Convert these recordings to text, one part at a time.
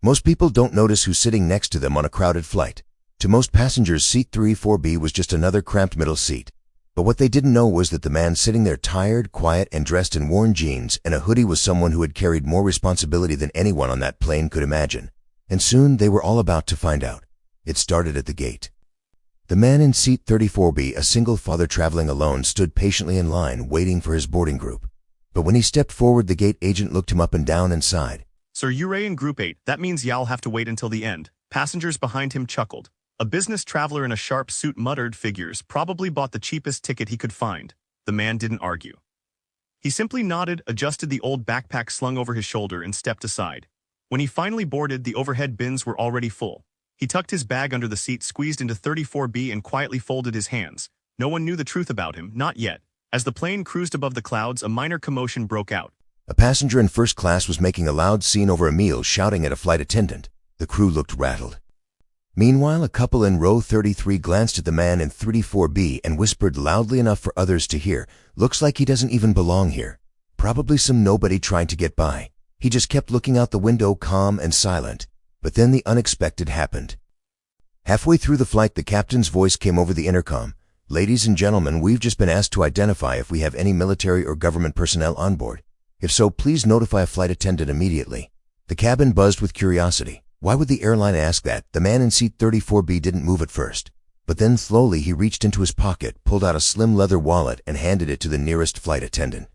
Most people don't notice who's sitting next to them on a crowded flight. To most passengers, seat 34B was just another cramped middle seat. But what they didn't know was that the man sitting there tired, quiet, and dressed in worn jeans and a hoodie was someone who had carried more responsibility than anyone on that plane could imagine. And soon they were all about to find out. It started at the gate. The man in seat 34B, a single father traveling alone, stood patiently in line, waiting for his boarding group. But when he stepped forward, the gate agent looked him up and down and sighed. "Sir, you're in Group 8. That means y'all have to wait until the end." Passengers behind him chuckled. A business traveler in a sharp suit muttered, "Figures, probably bought the cheapest ticket he could find." The man didn't argue. He simply nodded, adjusted the old backpack slung over his shoulder, and stepped aside. When he finally boarded, the overhead bins were already full. He tucked his bag under the seat, squeezed into 34B, and quietly folded his hands. No one knew the truth about him, not yet. As the plane cruised above the clouds, a minor commotion broke out. A passenger in first class was making a loud scene over a meal, shouting at a flight attendant. The crew looked rattled. Meanwhile, a couple in row 33 glanced at the man in 34B and whispered loudly enough for others to hear, "Looks like he doesn't even belong here. Probably some nobody trying to get by." He just kept looking out the window, calm and silent. But then the unexpected happened. Halfway through the flight, the captain's voice came over the intercom. "Ladies and gentlemen, we've just been asked to identify if we have any military or government personnel on board. If so, please notify a flight attendant immediately." The cabin buzzed with curiosity. Why would the airline ask that? The man in seat 34B didn't move at first. But then slowly he reached into his pocket, pulled out a slim leather wallet, and handed it to the nearest flight attendant.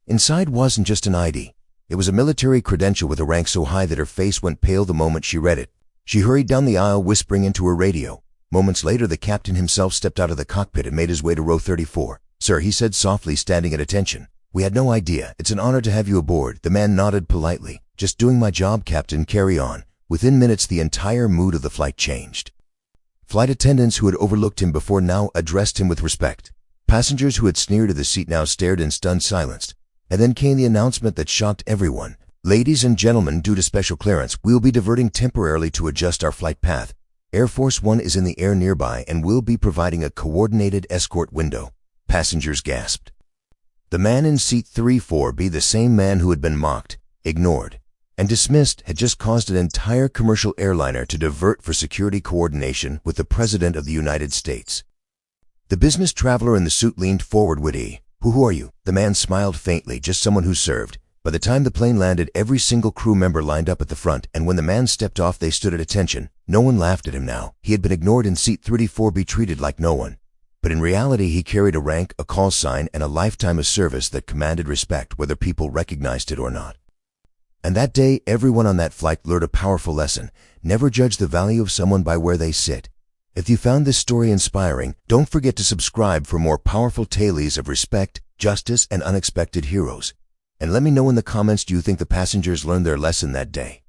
Inside wasn't just an ID. It was a military credential with a rank so high that her face went pale the moment she read it. She hurried down the aisle, whispering into her radio. Moments later, the captain himself stepped out of the cockpit and made his way to row 34. "Sir," he said softly, standing at attention. "We had no idea. It's an honor to have you aboard." The man nodded politely. "Just doing my job, Captain. Carry on." Within minutes, the entire mood of the flight changed. Flight attendants who had overlooked him before now addressed him with respect. Passengers who had sneered at the seat now stared in stunned silence. And then came the announcement that shocked everyone. "Ladies and gentlemen, due to special clearance, we'll be diverting temporarily to adjust our flight path. Air Force One is in the air nearby and we'll be providing a coordinated escort window." Passengers gasped. The man in seat 34B, the same man who had been mocked, ignored, and dismissed, had just caused an entire commercial airliner to divert for security coordination with the President of the United States. The business traveler in the suit leaned forward, witty. Who are you?" The man smiled faintly, "Just someone who served." By the time the plane landed, every single crew member lined up at the front, and when the man stepped off, they stood at attention. No one laughed at him now. He had been ignored in seat 34B, treated like no one. But in reality, he carried a rank, a call sign, and a lifetime of service that commanded respect, whether people recognized it or not. And that day, everyone on that flight learned a powerful lesson. Never judge the value of someone by where they sit. If you found this story inspiring, don't forget to subscribe for more powerful tales of respect, justice, and unexpected heroes. And let me know in the comments, do you think the passengers learned their lesson that day?